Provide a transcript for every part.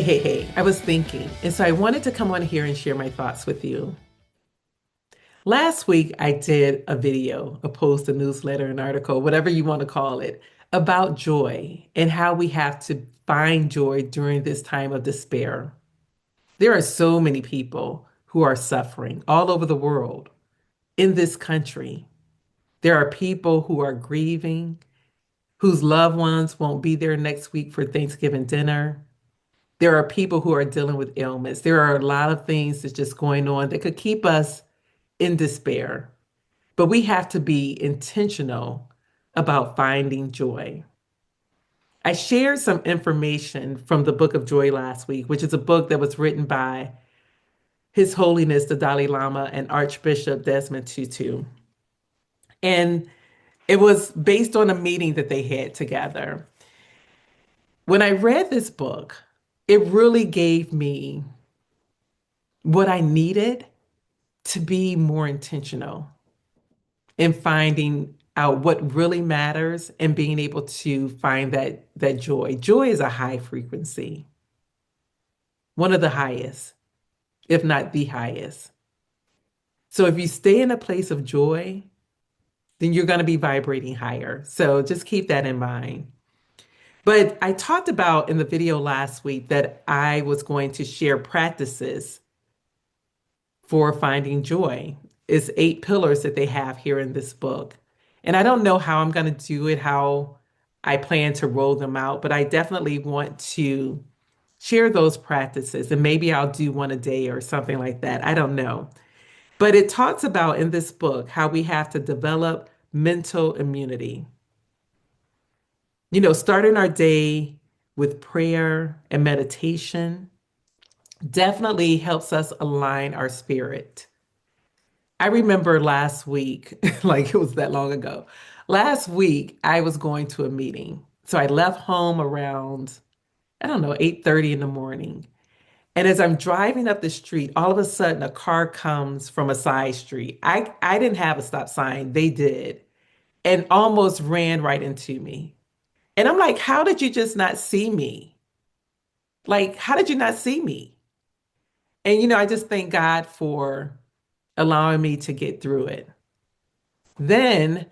Hey, I was thinking, and so I wanted to come on here and share my thoughts with you. Last week, I did a video, a post, a newsletter, an article, whatever you want to call it, about joy and how we have to find joy during this time of despair. There are so many people who are suffering all over the world, in this country. There are people who are grieving, whose loved ones won't be there next week for Thanksgiving dinner. There are people who are dealing with ailments. There are a lot of things that's just going on that could keep us in despair. But we have to be intentional about finding joy. I shared some information from the Book of Joy last week, which is a book that was written by His Holiness the Dalai Lama and Archbishop Desmond Tutu. And it was based on a meeting that they had together. When I read this book, it really gave me what I needed to be more intentional in finding out what really matters and being able to find that joy. Joy is a high frequency, one of the highest, if not the highest. So if you stay in a place of joy, then you're going to be vibrating higher. So just keep that in mind. But I talked about in the video last week that I was going to share practices for finding joy. It's 8 pillars that they have here in this book. And I don't know how I'm going to do it, how I plan to roll them out, but I definitely want to share those practices. And maybe I'll do one a day or something like that. I don't know. But it talks about in this book how we have to develop mental immunity. Starting our day with prayer and meditation definitely helps us align our spirit. I remember last week, like it was that long ago. Last week, I was going to a meeting. So I left home around, I don't know, 8:30 in the morning. And as I'm driving up the street, all of a sudden a car comes from a side street. I didn't have a stop sign, they did, and almost ran right into me. And I'm like, how did you just not see me? Like, how did you not see me? And I just thank God for allowing me to get through it. Then,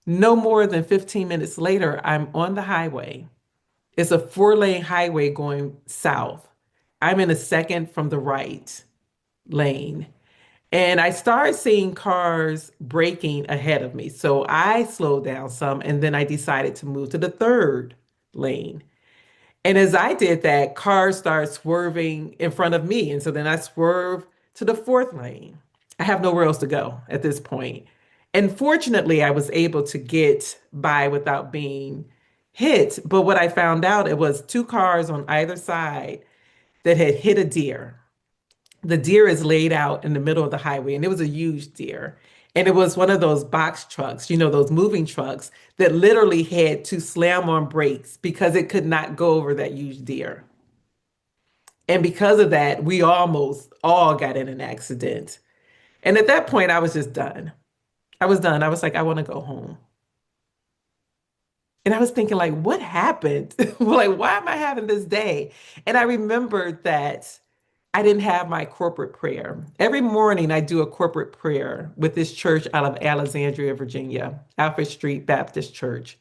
no more than 15 minutes later, I'm on the highway. It's a 4-lane highway going south. I'm in a second from the right lane. And I started seeing cars braking ahead of me. So I slowed down some and then I decided to move to the third lane. And as I did that, cars started swerving in front of me. And so then I swerved to the fourth lane. I have nowhere else to go at this point. And fortunately, I was able to get by without being hit. But what I found out, it was 2 cars on either side that had hit a deer. The deer is laid out in the middle of the highway, and it was a huge deer. And it was one of those box trucks, those moving trucks that literally had to slam on brakes because it could not go over that huge deer. And because of that, we almost all got in an accident. And at that point, I was just done. I was done. I was like, I want to go home. And I was thinking, like, what happened? Like, why am I having this day? And I remembered that I didn't have my corporate prayer. Every morning, I do a corporate prayer with this church out of Alexandria, Virginia, Alfred Street Baptist Church.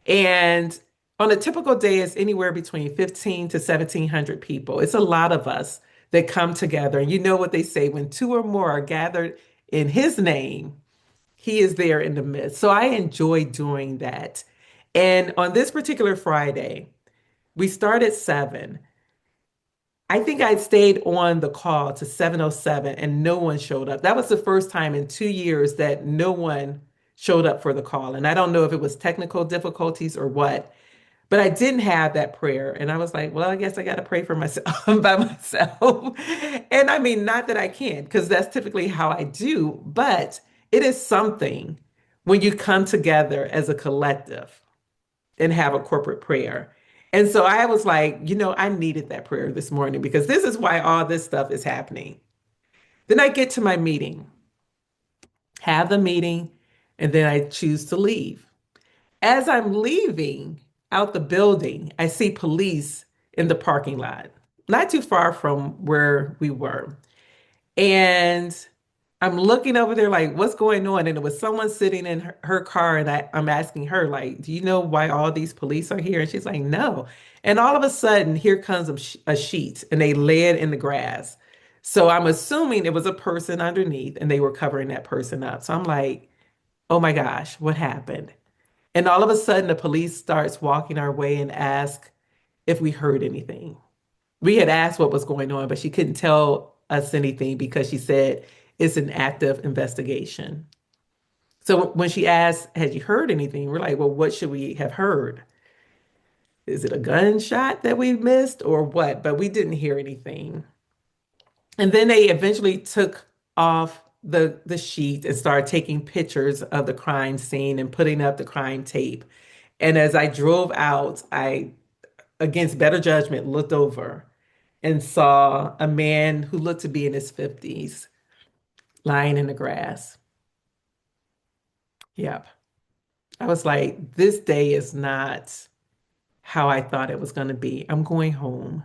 And on a typical day, it's anywhere between 15 to 1,700 people. It's a lot of us that come together. And you know what they say, when two or more are gathered in his name, he is there in the midst. So I enjoy doing that. And on this particular Friday, we start at 7. I think I stayed on the call to 7:07 and no one showed up. That was the first time in 2 years that no one showed up for the call. And I don't know if it was technical difficulties or what, but I didn't have that prayer. And I was like, well, I guess I got to pray for myself by myself. And I mean, not that I can, because that's typically how I do, but it is something when you come together as a collective and have a corporate prayer. And so I was like, I needed that prayer this morning because this is why all this stuff is happening. Then I get to my meeting, have the meeting, and then I choose to leave. As I'm leaving out the building, I see police in the parking lot. not too far from where we were. And I'm looking over there like, what's going on? And it was someone sitting in her car, and I'm asking her, like, do you know why all these police are here? And she's like, no. And all of a sudden, here comes a sheet, and they lay it in the grass. So I'm assuming it was a person underneath, and they were covering that person up. So I'm like, oh my gosh, what happened? And all of a sudden, the police starts walking our way and ask if we heard anything. We had asked what was going on, but she couldn't tell us anything because she said it's an active investigation. So when she asked, had you heard anything? We're like, well, what should we have heard? Is it a gunshot that we missed or what? But we didn't hear anything. And then they eventually took off the sheet and started taking pictures of the crime scene and putting up the crime tape. And as I drove out, I, against better judgment, looked over and saw a man who looked to be in his 50s lying in the grass. Yep. I was like, this day is not how I thought it was going to be. I'm going home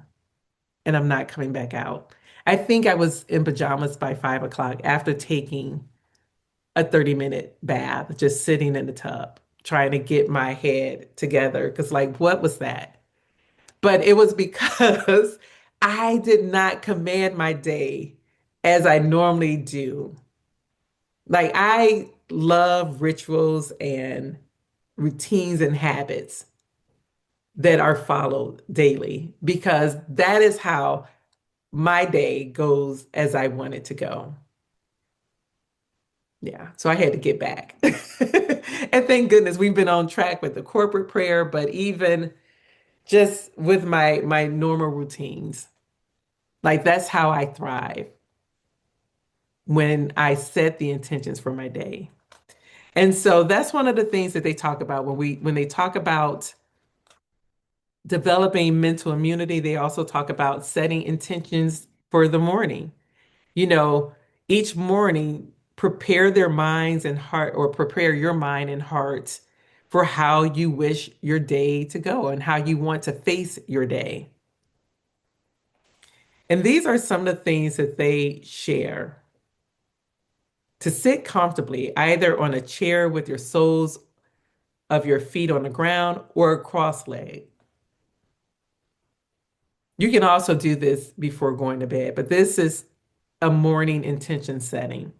and I'm not coming back out. I think I was in pajamas by 5 o'clock after taking a 30-minute bath, just sitting in the tub, trying to get my head together. Because, like, what was that? But it was because I did not command my day as I normally do. Like, I love rituals and routines and habits that are followed daily because that is how my day goes as I want it to go. Yeah, so I had to get back. And thank goodness we've been on track with the corporate prayer, but even just with my normal routines, like that's how I thrive when I set the intentions for my day. And so that's one of the things that they talk about when they talk about developing mental immunity, they also talk about setting intentions for the morning. You know, each morning, prepare their minds and heart, or prepare your mind and heart for how you wish your day to go and how you want to face your day. And these are some of the things that they share. To sit comfortably, either on a chair with your soles of your feet on the ground or cross legged. You can also do this before going to bed, but this is a morning intention setting.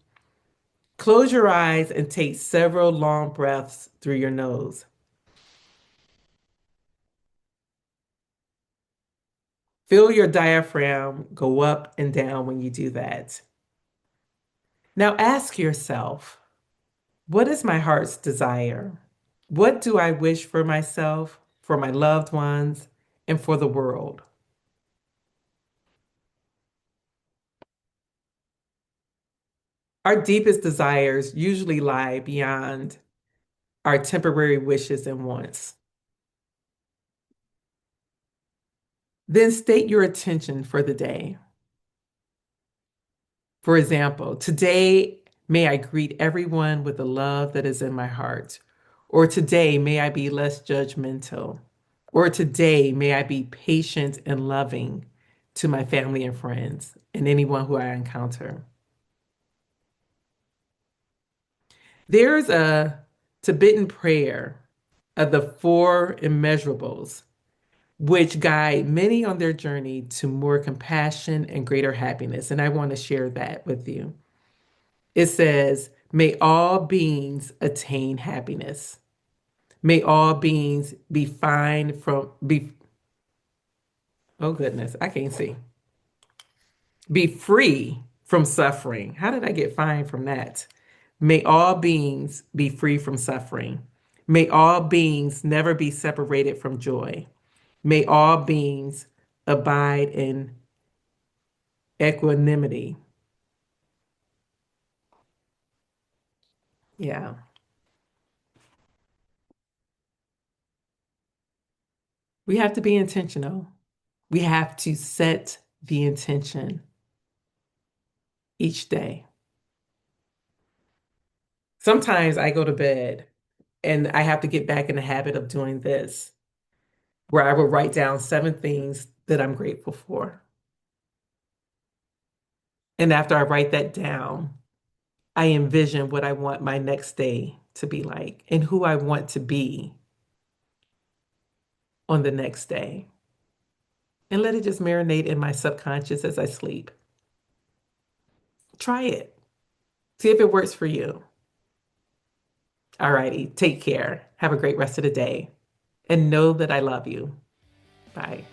Close your eyes and take several long breaths through your nose. Feel your diaphragm go up and down when you do that. Now ask yourself, what is my heart's desire? What do I wish for myself, for my loved ones, and for the world? Our deepest desires usually lie beyond our temporary wishes and wants. Then state your intention for the day. For example, today may I greet everyone with the love that is in my heart. Or today may I be less judgmental. Or today may I be patient and loving to my family and friends and anyone who I encounter. There's a Tibetan prayer of the four immeasurables, which guide many on their journey to more compassion and greater happiness. And I want to share that with you. It says, may all beings attain happiness. May all beings be fine from, be, oh goodness, I can't see. Be free from suffering. How did I get fine from that? May all beings be free from suffering. May all beings never be separated from joy. May all beings abide in equanimity. Yeah. We have to be intentional. We have to set the intention each day. Sometimes I go to bed and I have to get back in the habit of doing this, where I will write down 7 things that I'm grateful for. And after I write that down, I envision what I want my next day to be like and who I want to be on the next day. And let it just marinate in my subconscious as I sleep. Try it. See if it works for you. All righty. Take care. Have a great rest of the day. And know that I love you. Bye.